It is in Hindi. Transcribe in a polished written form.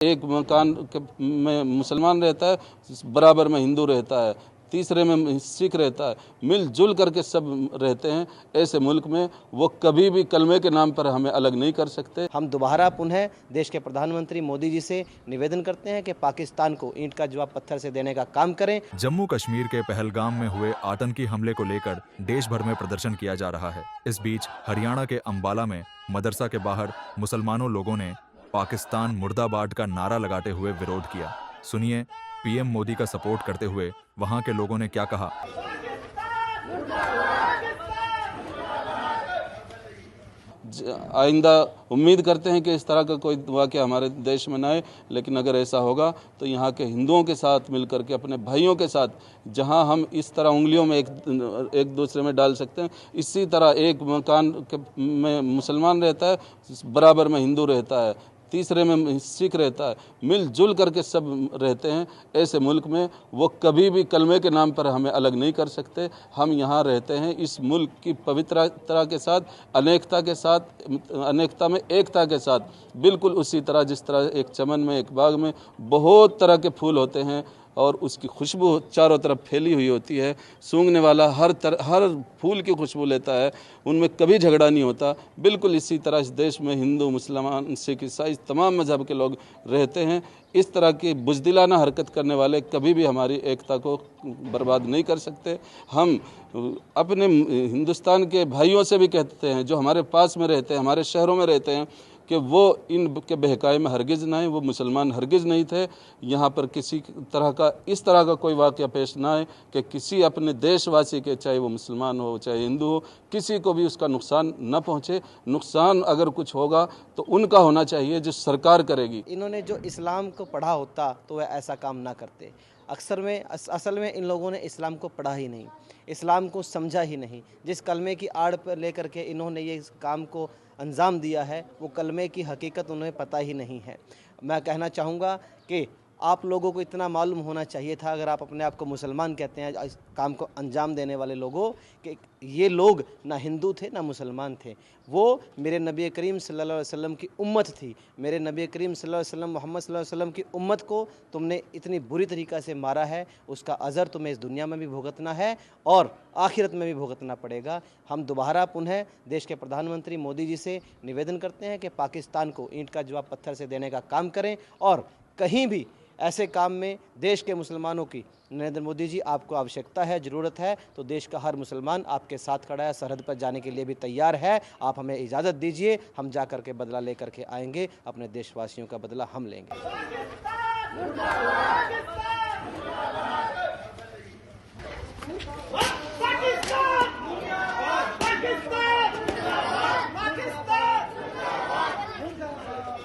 एक मकान में मुसलमान रहता है, बराबर में हिंदू रहता है, तीसरे में सिख रहता है, मिलजुल करके सब रहते हैं। ऐसे मुल्क में वो कभी भी कलमे के नाम पर हमें अलग नहीं कर सकते। हम दोबारा पुनः देश के प्रधानमंत्री मोदी जी से निवेदन करते हैं कि पाकिस्तान को ईंट का जवाब पत्थर से देने का काम करें। जम्मू कश्मीर के पहलगाम में हुए आतंकी हमले को लेकर देश भर में प्रदर्शन किया जा रहा है। इस बीच हरियाणा के अंबाला में मदरसा के बाहर मुसलमानों लोगों ने पाकिस्तान मुर्दाबाद का नारा लगाते हुए विरोध किया। सुनिए पीएम मोदी का सपोर्ट करते हुए वहां के लोगों ने क्या कहा। आइंदा उम्मीद करते हैं कि इस तरह का कोई वाक़या हमारे देश में ना आए, लेकिन अगर ऐसा होगा तो यहाँ के हिंदुओं के साथ मिलकर के, अपने भाइयों के साथ, जहाँ हम इस तरह उंगलियों में एक दूसरे में डाल सकते हैं, इसी तरह एक मकान में मुसलमान रहता है, बराबर में हिंदू रहता है, तीसरे में सिख रहता है, मिलजुल करके सब रहते हैं। ऐसे मुल्क में वो कभी भी कलमे के नाम पर हमें अलग नहीं कर सकते। हम यहाँ रहते हैं इस मुल्क की पवित्रता के साथ, अनेकता के साथ, अनेकता में एकता के साथ, बिल्कुल उसी तरह जिस तरह एक चमन में, एक बाग में बहुत तरह के फूल होते हैं और उसकी खुशबू चारों तरफ फैली हुई होती है। सूंघने वाला हर फूल की खुशबू लेता है, उनमें कभी झगड़ा नहीं होता। बिल्कुल इसी तरह इस देश में हिंदू, मुसलमान, सिख, ईसाई तमाम मजहब के लोग रहते हैं। इस तरह की बुज़दिलाना हरकत करने वाले कभी भी हमारी एकता को बर्बाद नहीं कर सकते। हम अपने हिंदुस्तान के भाइयों से भी कहते हैं जो हमारे पास में रहते हैं, हमारे शहरों में रहते हैं, कि वो इनके बहकावे में हरगिज़ ना आए। वो मुसलमान हरगिज़ नहीं थे। यहाँ पर किसी तरह का, इस तरह का कोई वाक़या पेश ना आए कि किसी अपने देशवासी के, चाहे वो मुसलमान हो चाहे हिंदू हो, किसी को भी उसका नुकसान न पहुँचे। नुकसान अगर कुछ होगा तो उनका होना चाहिए जो सरकार करेगी। इन्होंने जो इस्लाम को पढ़ा होता तो वह ऐसा काम ना करते। असल में इन लोगों ने इस्लाम को पढ़ा ही नहीं, इस्लाम को समझा ही नहीं। जिस कलमे की आड़ पर लेकर के इन्होंने ये इस काम को अंजाम दिया है, वो कलमे की हकीकत उन्हें पता ही नहीं है। मैं कहना चाहूँगा कि आप लोगों को इतना मालूम होना चाहिए था, अगर आप अपने आप को मुसलमान कहते हैं, इस काम को अंजाम देने वाले लोगों, कि ये लोग ना हिंदू थे ना मुसलमान थे। वो मेरे नबी करीम सल्लल्लाहु अलैहि वसल्लम की उम्मत थी। मेरे नबी करीम सल्लल्लाहु अलैहि वसल्लम, मोहम्मद सल्लल्लाहु अलैहि वसल्लम की उम्मत को तुमने इतनी बुरी तरीक़ा से मारा है, उसका अज़र तुम्हें इस दुनिया में भी भुगतना है और आखिरत में भी भुगतना पड़ेगा। हम दोबारा पुनः देश के प्रधानमंत्री मोदी जी से निवेदन करते हैं कि पाकिस्तान को ईंट का जवाब पत्थर से देने का काम करें और कहीं भी ऐसे काम में देश के मुसलमानों की, नरेंद्र मोदी जी, आपको आवश्यकता है, ज़रूरत है, तो देश का हर मुसलमान आपके साथ खड़ा है, सरहद पर जाने के लिए भी तैयार है। आप हमें इजाज़त दीजिए, हम जा कर के बदला ले करके आएंगे, अपने देशवासियों का बदला हम लेंगे।